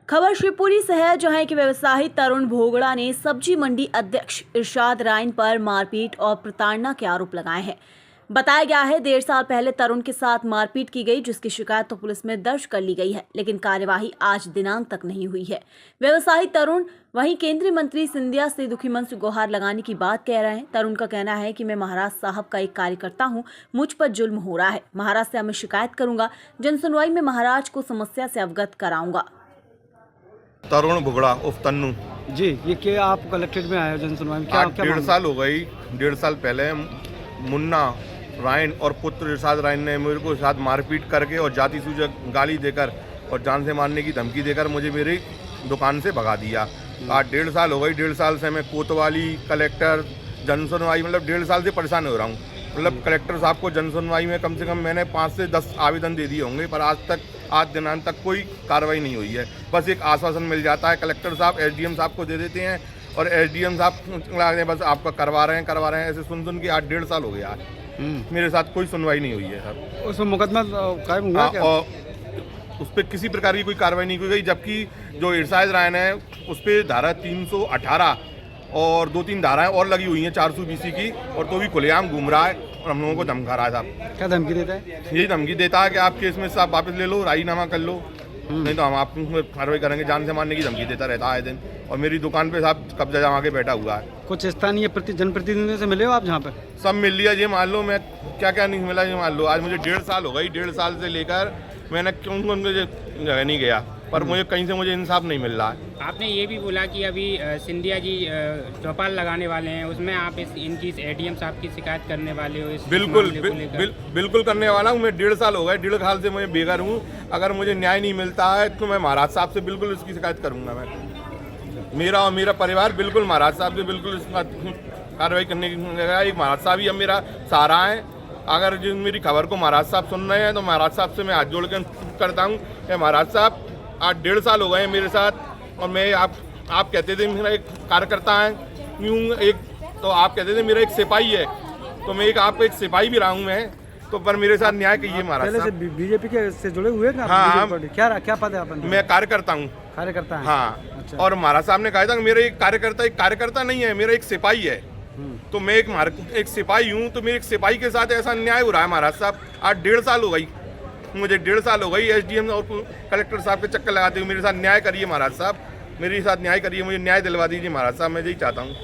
खबर शिवपुरी से है, जहां एक व्यवसायी तरुण भोगड़ा ने सब्जी मंडी अध्यक्ष इरशाद राइन पर मारपीट और प्रताड़ना के आरोप लगाए हैं। बताया गया है 1.5 साल पहले तरुण के साथ मारपीट की गई, जिसकी शिकायत तो पुलिस में दर्ज कर ली गई है, लेकिन कार्यवाही आज दिनांक तक नहीं हुई है। व्यवसायी तरुण वहीं केंद्रीय मंत्री सिंधिया से दुखी मन से गुहार लगाने की बात कह रहे हैं। तरुण का कहना है कि मैं महाराज साहब का एक कार्यकर्ता हूं, मुझ पर जुल्म हो रहा है, महाराज से मैं शिकायत करूंगा, जनसुनवाई में महाराज को समस्या से अवगत कराऊंगा। तरुण भुगड़ा उर्फ तन्नू जी, ये क्या आप कलेक्ट्रेट में आए हो जनसुनवाई में? क्या 1.5 साल हो गई। 1.5 साल पहले मुन्ना राइन और पुत्र इरशाद राइन ने मेरे को साथ मारपीट करके और जाति सूचक गाली देकर और जान से मारने की धमकी देकर मुझे मेरी दुकान से भगा दिया। आज 1.5 साल हो गई। 1.5 साल से मैं कोतवाली, कलेक्टर, जनसुनवाई, मतलब 1.5 साल से परेशान हो रहा हूँ। मतलब कलेक्टर साहब को जनसुनवाई में कम से कम मैंने 5 से 10 आवेदन दे दिए होंगे, पर आज दिनांत तक कोई कार्रवाई नहीं हुई है। बस एक आश्वासन मिल जाता है, कलेक्टर साहब एसडीएम साहब को दे देते हैं और एसडीएम साहब बस आपका करवा रहे हैं, ऐसे सुन के आज 1.5 साल हो गया है। मेरे साथ कोई सुनवाई नहीं हुई है सर। उसमें मुकदमा कायम हुआ क्या? और उस पर किसी प्रकार की कोई कार्रवाई नहीं की गई, जबकि जो इरशाद राइन है उस पर धारा 318 और 2-3 धाराएं और लगी हुई हैं 420 की, और तो भी खुलेआम घूम रहा है और हम लोगों को धमका रहा है साहब। क्या धमकी देता है? यही धमकी देता है कि आप केस में साहब वापस ले लो, राजीनामा कर लो, नहीं तो हम आप कार्रवाई करेंगे। जान से मारने की धमकी देता रहता है दिन, और मेरी दुकान पे साहब कब्जा जमा के बैठा हुआ है। कुछ स्थानीय जनप्रतिनिधियों से मिले हो आप जहाँ पे? सब मिल लिया, ये मान लो मैं क्या नहीं मिला, ये मान लो आज मुझे 1.5 साल हो गई। 1.5 साल से लेकर मैंने क्यों जगह नहीं गया, पर मुझे कहीं से मुझे इंसाफ नहीं मिल रहा है। आपने ये भी बोला कि अभी सिंधिया जी चौपाल लगाने वाले हैं, उसमें आप इनकी एडीएम साहब की शिकायत करने वाले हो? बिल्कुल करने वाला हूँ मैं। 1.5 साल हो गए, 1.5 साल से मैं बेघर हूँ। अगर मुझे न्याय नहीं मिलता है तो मैं महाराज साहब से बिल्कुल इसकी शिकायत करूँगा। मैं मेरा और मेरा परिवार बिल्कुल महाराज साहब से बिल्कुल इसका कार्रवाई करने की जगह। एक महाराज साहब ही अब मेरा सहारा है। अगर जो मेरी खबर को महाराज साहब सुन रहे हैं तो महाराज साहब से मैं हाथ जोड़ कर करता हूँ कि महाराज साहब आज 1.5 साल हो गए हैं मेरे साथ, और मैं आप कहते थे मेरा एक कार्यकर्ता है, यूँ एक तो आप कहते थे मेरा एक सिपाही है, तो मैं एक सिपाही भी रहा हूँ मैं, तो पर मेरे साथ न्याय कीजिए महाराज साहब। पहले से बीजेपी के से जुड़े हुए हैं? हाँ, क्या पद है आप? मैं कार्यकर्ता हूँ। कार्यकर्ता है? हाँ। अच्छा। और महाराज साहब ने कहा था कि मेरा एक कार्यकर्ता नहीं है, मेरा एक सिपाही है। तो मैं एक सिपाही हूँ, तो मेरे एक सिपाही के साथ ऐसा अन्याय हो रहा है महाराज साहब। आज 1.5 साल हो गई मुझे, 1.5 साल हो गई एसडीएम और कलेक्टर साहब के चक्कर लगाते हुए। मेरे साथ न्याय करिए महाराज साहब, मेरे साथ न्याय करिए, मुझे न्याय दिलवा दीजिए महाराज साहब, मैं यही चाहता हूँ।